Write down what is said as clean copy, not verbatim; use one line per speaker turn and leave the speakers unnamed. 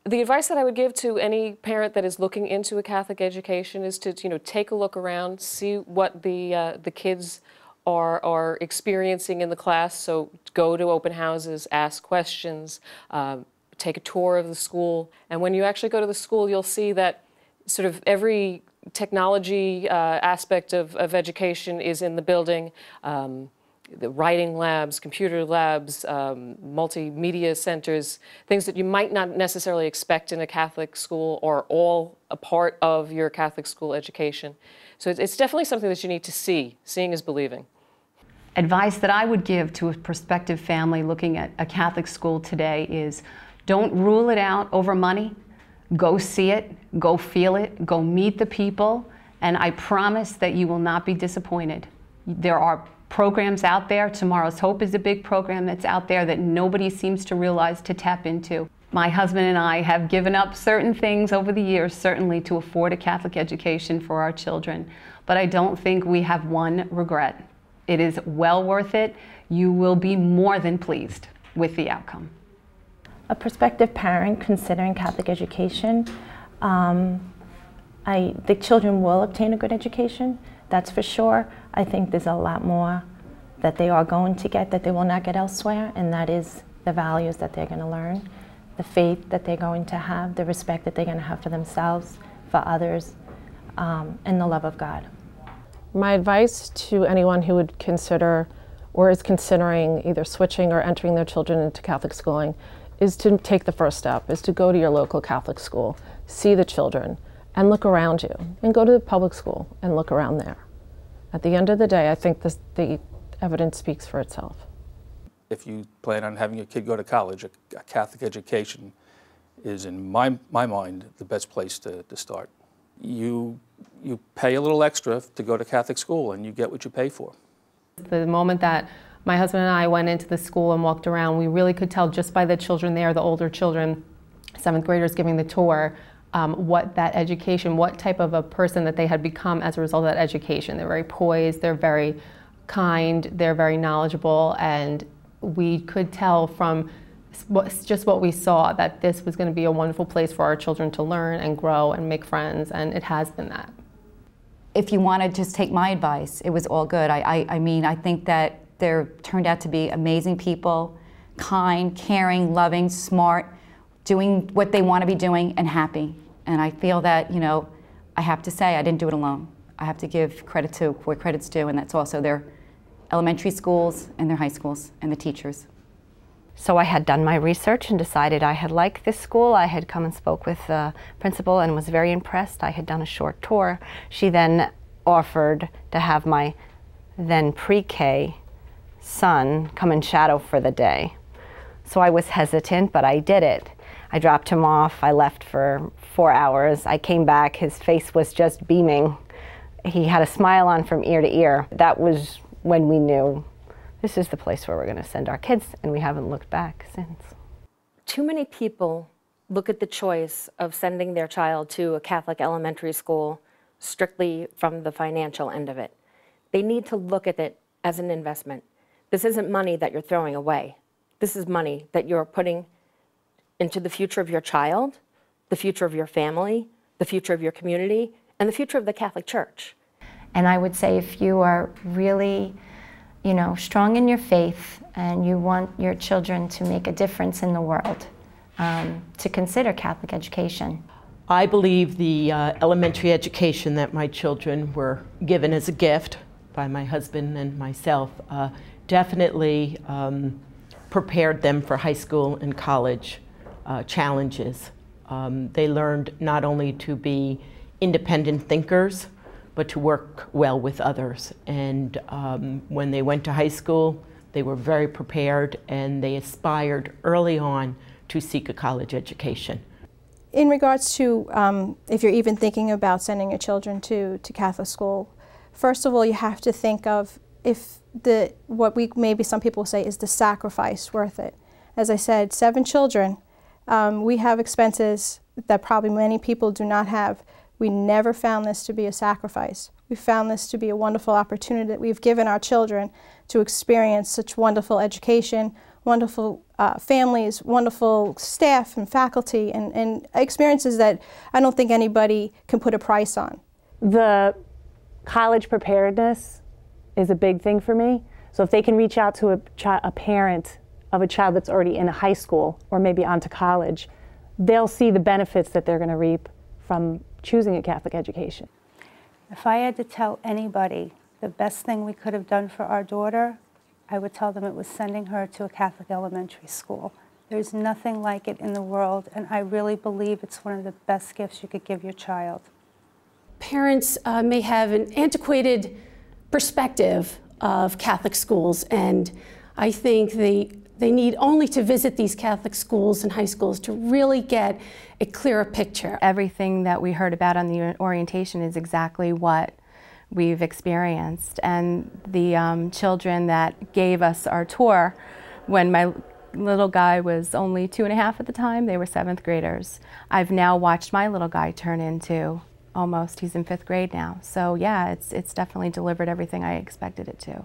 The advice that I would give to any parent that is looking into a Catholic education is to, take a look around, see what the kids are experiencing in the class. So go to open houses, ask questions, take a tour of the school. And when you actually go to the school, you'll see that sort of every technology aspect of education is in the building. The writing labs, computer labs, multimedia centers, things that you might not necessarily expect in a Catholic school are all a part of your Catholic school education. So it's definitely something that you need to see. Seeing is believing.
Advice that I would give to a prospective family looking at a Catholic school today is don't rule it out over money. Go see it, go feel it, go meet the people, and I promise that you will not be disappointed. There are programs out there. Tomorrow's Hope is a big program that's out there that nobody seems to realize to tap into. My husband and I have given up certain things over the years, certainly to afford a Catholic education for our children, but I don't think we have one regret. It is well worth it. You will be more than pleased with the outcome.
A prospective parent considering Catholic education, the children will obtain a good education, that's for sure. I think there's a lot more that they are going to get that they will not get elsewhere, and that is the values that they're going to learn, the faith that they're going to have, the respect that they're going to have for themselves, for others, and the love of God.
My advice to anyone who would consider or is considering either switching or entering their children into Catholic schooling is to take the first step, is to go to your local Catholic school, see the children, and look around you, and go to the public school and look around there. At the end of the day, I think the evidence speaks for itself.
If you plan on having your kid go to college, a Catholic education is, in my mind, the best place to start. You pay a little extra to go to Catholic school, and you get what you pay for.
The moment that my husband and I went into the school and walked around, we really could tell just by the children there, the older children, 7th graders giving the tour, what that education, what type of a person that they had become as a result of that education. They're very poised, they're very kind, they're very knowledgeable, and we could tell from just what we saw that this was going to be a wonderful place for our children to learn and grow and make friends, and it has been that.
If you want to just take my advice, it was all good. I mean, I think that there turned out to be amazing people, kind, caring, loving, smart, doing what they want to be doing, and happy. And I feel that, I have to say I didn't do it alone. I have to give credit to where credit's due, and that's also their elementary schools and their high schools and the teachers.
So I had done my research and decided I had liked this school. I had come and spoke with the principal and was very impressed. I had done a short tour. She then offered to have my then pre-K son come and shadow for the day. So I was hesitant, but I did it. I dropped him off. I left for 4 hours. I came back. His face was just beaming. He had a smile on from ear to ear. That was when we knew this is the place where we're going to send our kids, and we haven't looked back since.
Too many people look at the choice of sending their child to a Catholic elementary school strictly from the financial end of it. They need to look at it as an investment. This isn't money that you're throwing away. This is money that you're putting into the future of your child, the future of your family, the future of your community, and the future of the Catholic Church.
And I would say if you are really, strong in your faith and you want your children to make a difference in the world, to consider Catholic education.
I believe the elementary education that my children were given as a gift by my husband and myself definitely prepared them for high school and college challenges. They learned not only to be independent thinkers, but to work well with others. And when they went to high school, they were very prepared, and they aspired early on to seek a college education.
In regards to if you're even thinking about sending your children to Catholic school, first of all, you have to think of if maybe some people say is the sacrifice worth it. As I said, 7 children. We have expenses that probably many people do not have. We never found this to be a sacrifice. We found this to be a wonderful opportunity that we've given our children to experience such wonderful education, wonderful families, wonderful staff and faculty, and experiences that I don't think anybody can put a price on.
The college preparedness is a big thing for me. So if they can reach out to a parent of a child that's already in a high school or maybe onto college, they'll see the benefits that they're going to reap from choosing a Catholic education.
If I had to tell anybody the best thing we could have done for our daughter, I would tell them it was sending her to a Catholic elementary school. There's nothing like it in the world, and I really believe it's one of the best gifts you could give your child.
Parents may have an antiquated perspective of Catholic schools, and I think they need only to visit these Catholic schools and high schools to really get a clearer picture.
Everything that we heard about on the orientation is exactly what we've experienced, and the children that gave us our tour, when my little guy was only 2.5 at the time, they were 7th graders. I've now watched my little guy turn into he's in 5th grade now. So yeah, it's definitely delivered everything I expected it to.